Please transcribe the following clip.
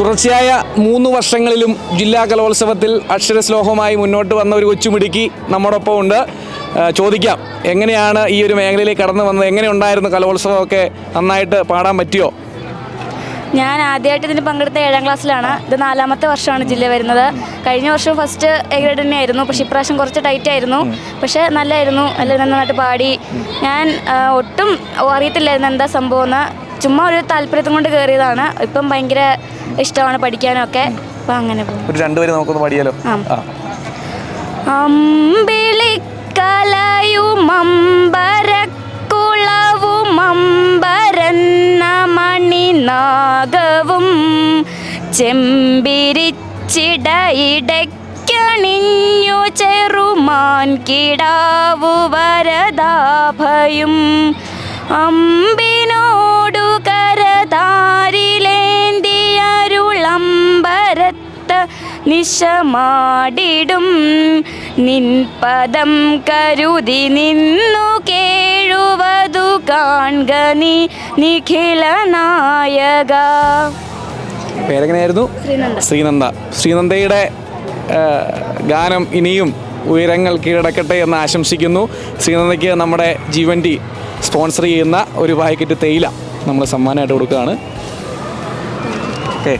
തുടർച്ചയായ 3 വർഷങ്ങളിലും ജില്ലാ കലോത്സവത്തിൽ അക്ഷരശ്ലോകമായി മുന്നോട്ട് വന്ന ഒരു കൊച്ചുമിടുക്കി നമ്മോടൊപ്പം ഉണ്ട്. ചോദിക്കാം, എങ്ങനെയാണ് ഈ ഒരു മേഖലയിലേക്ക് കടന്നു വന്നത്? എങ്ങനെ ഉണ്ടായിരുന്നു കലോത്സവമൊക്കെ? നന്നായിട്ട് പാടാൻ പറ്റിയോ? ഞാൻ ആദ്യമായിട്ട് ഇതിന് പങ്കെടുത്ത 7ാം ക്ലാസ്സിലാണ്. ഇത് 4ാമത്തെ വർഷമാണ് ജില്ല വരുന്നത്. കഴിഞ്ഞ വർഷം ഫസ്റ്റ് എ ഗ്രേഡ് തന്നെയായിരുന്നു. പക്ഷേ ഇപ്രാവശ്യം കുറച്ച് ടൈറ്റ് ആയിരുന്നു. പക്ഷേ നല്ലതായിരുന്നു, എല്ലാം നന്നായിട്ട് പാടി. ഞാൻ ഒട്ടും അറിയത്തില്ലായിരുന്നു എന്താ സംഭവം എന്ന്. ചുമ്മാ ഒരു താല്പര്യത്തും കൊണ്ട് കയറിയതാണ്. ഇപ്പം ഭയങ്കര ഇഷ്ടമാണ് പഠിക്കാനൊക്കെ. അപ്പം അങ്ങനെ പോകും. ഒരു 2 പേര് നമുക്കൊന്ന് പാടിയാലോ? മണിനാഗവും ചെമ്പിരിച്ചിടയിടയ്ക്കണിഞ്ഞു ചെറുമാൻ കിടാവു വരദാഭയും അമ്പിനോടു കരതാരിലേന്തിയരുളമ്പരത്ത നിശമാടിടും നിൻപദം കരുതി നിന്നു കേഴുവതു കാൺക നീ നിഖില നായക. പേരെങ്ങനെയായിരുന്നു? ശ്രീനന്ദ. ശ്രീനന്ദയുടെ ഗാനം ഇനിയും ഉയരങ്ങൾ കീഴടക്കട്ടെ എന്ന് ആശംസിക്കുന്നു. ശ്രീനന്ദയ്ക്ക് നമ്മുടെ G20 സ്പോൺസർ ചെയ്യുന്ന ഒരു പാക്കറ്റ് തേയില നമ്മൾ സമ്മാനമായിട്ട് കൊടുക്കുകയാണ്. ഓക്കെ.